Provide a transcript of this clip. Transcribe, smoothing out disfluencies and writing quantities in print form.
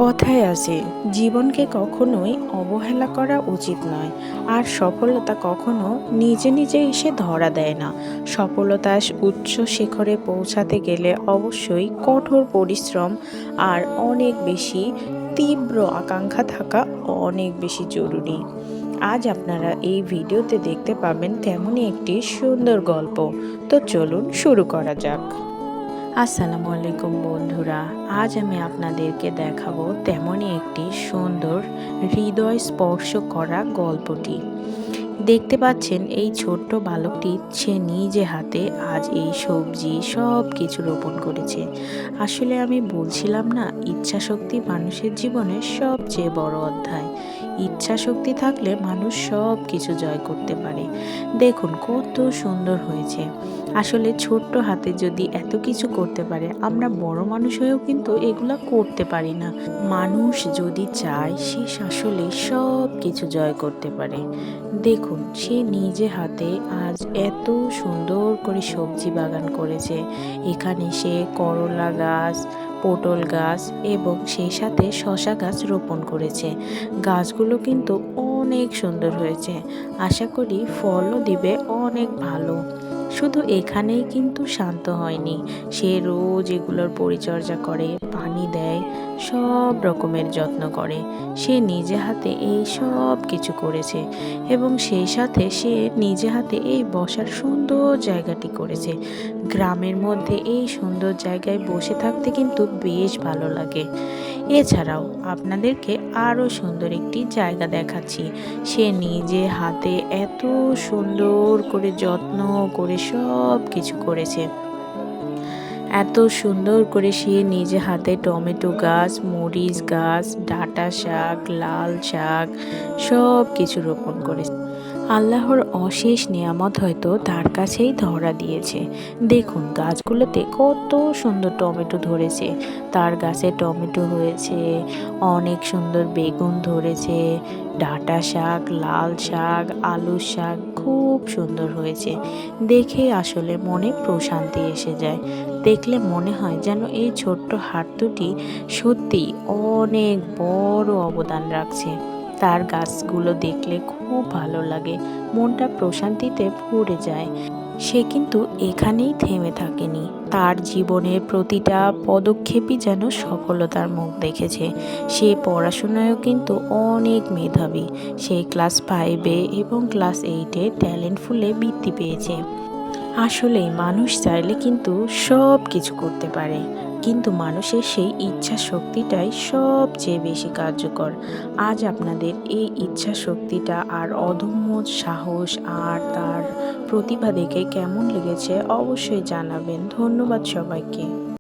কথায় আছে জীবনকে কখনোই অবহেলা করা উচিত নয়। আর সফলতা কখনো নিজে নিজে এসে ধরা দেয় না। সফলতার উচ্চ শিখরে পৌঁছাতে গেলে অবশ্যই কঠোর পরিশ্রম আর অনেক বেশি তীব্র আকাঙ্ক্ষা থাকা অনেক বেশি জরুরি। আজ আপনারা এই ভিডিওতে দেখতে পাবেন তেমনই একটি সুন্দর গল্প। তো চলুন শুরু করা যাক। আসসালামু আলাইকুম বন্ধুরা, আজ আমি আপনাদেরকে দেখাবো তেমনই একটি সুন্দর হৃদয় স্পর্শ করা গল্পটি। দেখতে পাচ্ছেন এই ছোট্ট বালকটি সে নিজে হাতে আজ এই সবজি সব কিছু রোপণ করেছে। আসলে আমি বলছিলাম না, ইচ্ছা শক্তি মানুষের জীবনের সবচেয়ে বড় অধ্যায়। ইচ্ছা শক্তি থাকলে মানুষ সব কিছু জয় করতে পারে। দেখুন কত সুন্দর হয়েছে। আসলে ছোট্ট হাতে যদি এত কিছু করতে পারে, আমরা বড় মানুষ হয়েও কিন্তু এগুলা করতে পারি না। মানুষ যদি চায় সে আসলে সব কিছু জয় করতে পারে। দেখুন সে নিজে হাতে আজ এত সুন্দর করে সবজি বাগান করেছে। এখানে সে করলা গাছ, পটল গাছ এবং সেই সাথে শশা গাছ রোপণ করেছে। গাছগুলো কিন্তু অনেক সুন্দর হয়েছে। আশা করি ফলও দিবে অনেক ভালো। শুধু এখানেই কিন্তু শান্ত হয়নি, সে রোজ এগুলোর পরিচর্যা করে, পানি দেয়, সব রকমের যত্ন করে। সে নিজে হাতে এই সব কিছু করেছে এবং সেই সাথে সে নিজে হাতে এই বসার সুন্দর জায়গাটি করেছে। গ্রামের মধ্যে এই সুন্দর জায়গায় বসে থাকতে কিন্তু বেশ ভালো লাগে। এছাড়াও আপনাদেরকে আরও সুন্দর একটি জায়গা দেখাচ্ছি। সে নিজে হাতে এত সুন্দর করে যত্ন করে সব কিছু করেছে। এত সুন্দর করে সে নিজে হাতে টমেটো গাছ, মরিচ গাছ, ডাঁটা শাক, লাল শাক সব কিছু রোপণ করেছে। আল্লাহর অশেষ নিয়ামত হয়তো তার কাছেই ধরা দিয়েছে। দেখুন গাছগুলোতে কত সুন্দর টমেটো ধরেছে। তার গাছে টমেটো হয়েছে, অনেক সুন্দর বেগুন ধরেছে, ডাঁটা শাক, লাল শাক, আলু শাক খুব সুন্দর হয়েছে। দেখে আসলে মনে প্রশান্তি এসে যায়। দেখলে মনে হয় যেন এই ছোট্ট হাত দুটি সত্যি অনেক বড় অবদান রাখছে। তার গাছগুলো দেখলে খুব ভালো লাগে, মনটা প্রশান্তিতে ভরে যায়। সে কিন্তু এখানেই থেমে থাকেনি, তার জীবনের প্রতিটা পদক্ষেপই যেন সফলতার মুখ দেখেছে। সে পড়াশোনায়ও কিন্তু অনেক মেধাবী। সে ক্লাস 5-এ এবং ক্লাস 8-এ ট্যালেন্ট ফুলে বৃত্তি পেয়েছে। আসলে মানুষ চাইলে কিন্তু সব কিছু করতে পারে, কিন্তু মানুষের সেই ইচ্ছা শক্তিটাই সবচেয়ে বেশি কার্যকর। আজ আপনাদের এই ইচ্ছা শক্তিটা আর অদম্য সাহস আর তার প্রতিভা দেখে কেমন লেগেছে অবশ্যই জানাবেন। ধন্যবাদ সবাইকে।